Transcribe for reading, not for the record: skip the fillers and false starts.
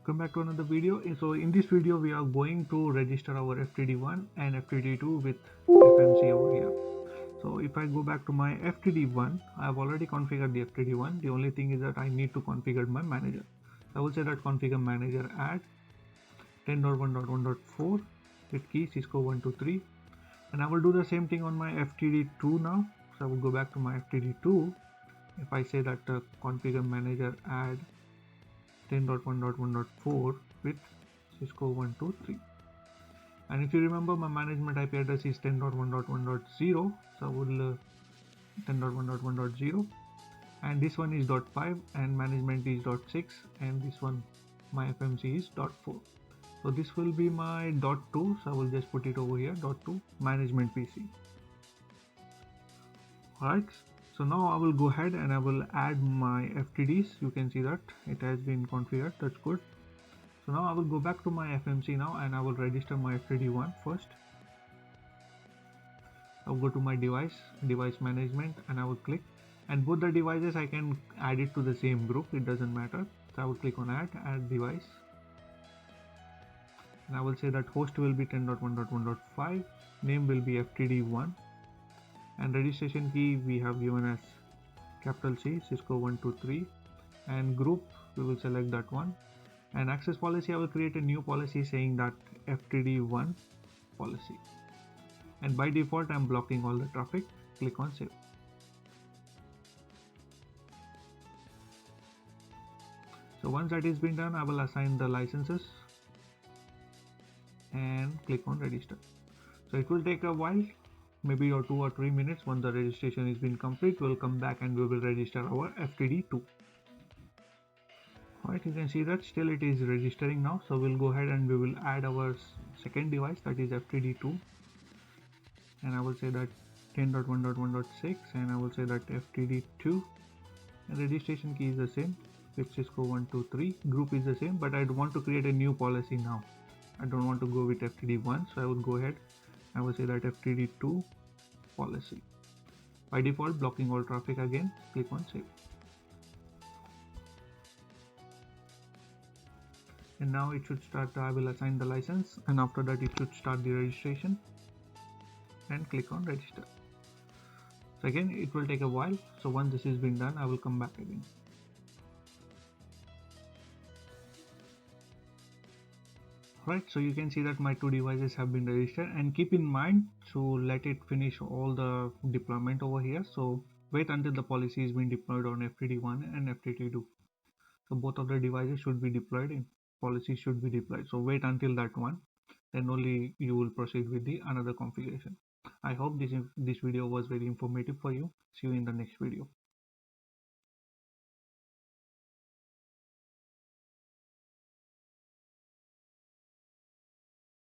Come back to another video. So in this video we are going to register our FTD1 and FTD2 with FMC over here. So if I go back to my FTD1, I have already configured the FTD1. The only thing is that I need to configure my manager. I will say that configure manager add 10.1.1.4 with key Cisco 123, and I will do the same thing on my FTD2 now. So I will go back to my FTD2. If I say that configure manager add 10.1.1.4 with Cisco 123, and if you remember, my management IP address is 10.1.1.0, so I will 10.1.1.0, and this one is .5 and management is .6, and this one my FMC is .4. So this will be my .2, so I will just put it over here, .2 management PC. Alright, so now I will go ahead and I will add my FTDs. You can see that it has been configured. That's good. So now I will go back to my FMC now and I will register my FTD1 first. I'll go to my device management, and I will click, and both the devices I can add it to the same group, it doesn't matter. So I will click on add device, and I will say that host will be 10.1.1.5, name will be FTD1, and registration key we have given as capital C Cisco 123, and group we will select that one, and access policy I will create a new policy saying that FTD1 policy, and by default I'm blocking all the traffic. Click on save. So once that is been done, I will assign the licenses and click on register. So it will take a while, maybe 2 or 3 minutes. Once the registration is been complete, we'll come back and we will register our FTD2. Alright, you can see that still it is registering now. So we'll go ahead and we will add our second device, that is FTD2, and I will say that 10.1.1.6, and I will say that FTD2, and registration key is the same with Cisco 123, group is the same, but I want to create a new policy now. I don't want to go with FTD1, so I will go ahead, I will say that FTD2 policy. By default, blocking all traffic again, click on save. And now it should start. I will assign the license, and after that it should start the registration, and click on register. So again it will take a while, so once this has been done, I will come back again. Right, so you can see that my two devices have been registered, and keep in mind to let it finish all the deployment over here. So wait until the policy is being deployed on FTD1 and FTD2. So both of the devices should be deployed and policy should be deployed. So wait until that one, then only you will proceed with the another configuration. I hope this video was very informative for you. See you in the next video.